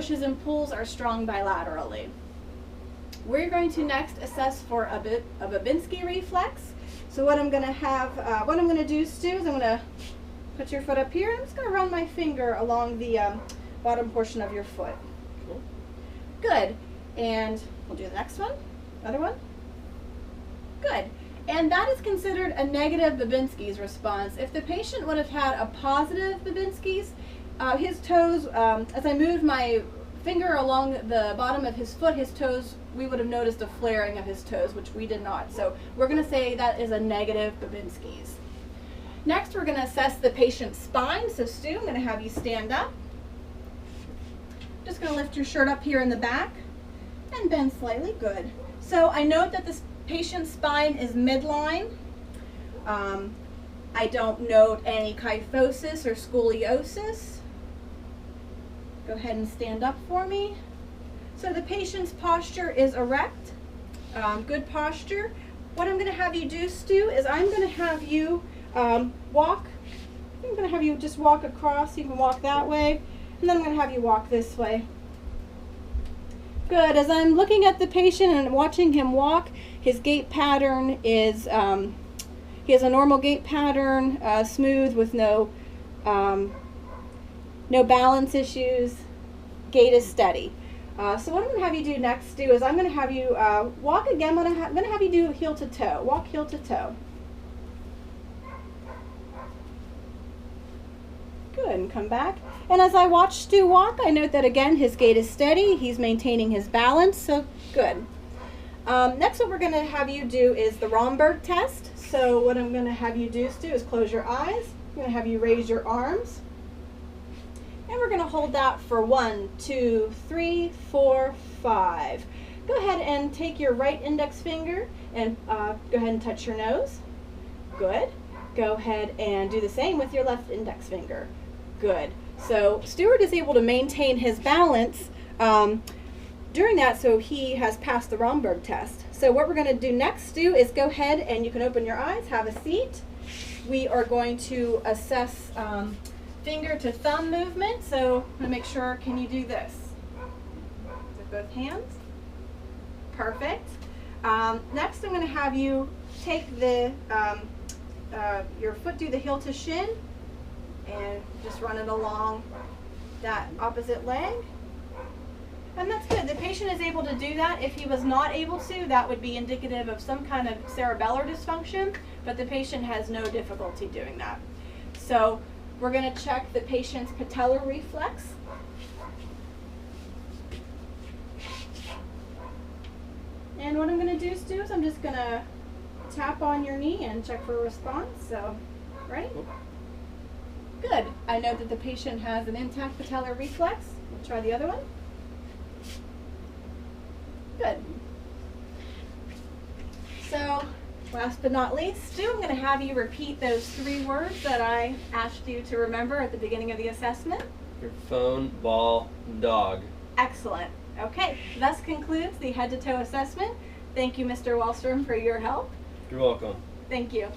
pushes and pulls are strong bilaterally. We're going to next assess for a Babinski reflex. So what I'm going to do, Stu, is I'm going to put your foot up here, and I'm just going to run my finger along the bottom portion of your foot. Cool. Good. And we'll do the next one. Other one. Good. And that is considered a negative Babinski's response. If the patient would have had a positive Babinski's, his toes, as I moved my finger along the bottom of his foot, his toes, we would have noticed a flaring of his toes, which we did not. So we're going to say that is a negative Babinski's. Next, we're going to assess the patient's spine. So Stu, I'm going to have you stand up. Just going to lift your shirt up here in the back and bend slightly. Good. So I note that this patient's spine is midline. I don't note any kyphosis or scoliosis. Go ahead and stand up for me. So the patient's posture is erect, good posture. What I'm going to have you do, Stu, is I'm going to have you walk. I'm going to have you just walk across. You can walk that way, and then I'm going to have you walk this way. Good. As I'm looking at the patient and watching him walk, his gait pattern is, he has a normal gait pattern, smooth with no balance issues. Gait is steady. So what I'm going to have you do next, Stu, is I'm going to have you walk again. I'm going to have you do heel to toe. Walk heel to toe. Good, and come back. And as I watch Stu walk, I note that again his gait is steady. He's maintaining his balance, so good. Next, what we're going to have you do is the Romberg test. So what I'm going to have you do, Stu, is close your eyes. I'm going to have you raise your arms. And we're going to hold that for 1, 2, 3, 4, 5. Go ahead and take your right index finger and go ahead and touch your nose. Good. Go ahead and do the same with your left index finger. Good. So Stuart is able to maintain his balance during that, so he has passed the Romberg test. So what we're going to do next, Stu, is go ahead and you can open your eyes, have a seat. We are going to assess finger to thumb movement. So I'm going to make sure, can you do this? With both hands. Perfect. Next, I'm going to have you take the your foot, do the heel to shin, and just run it along that opposite leg. And that's good. The patient is able to do that. If he was not able to, that would be indicative of some kind of cerebellar dysfunction, but the patient has no difficulty doing that. So we're going to check the patient's patellar reflex. And what I'm going to do, Stu, is I'm just going to tap on your knee and check for a response. So, ready? Good. I know that the patient has an intact patellar reflex. We'll try the other one. Good. So, last but not least, Stu, I'm going to have you repeat those 3 words that I asked you to remember at the beginning of the assessment. Your phone, ball, dog. Excellent. Okay, thus concludes the head-to-toe assessment. Thank you, Mr. Wallstrom, for your help. You're welcome. Thank you.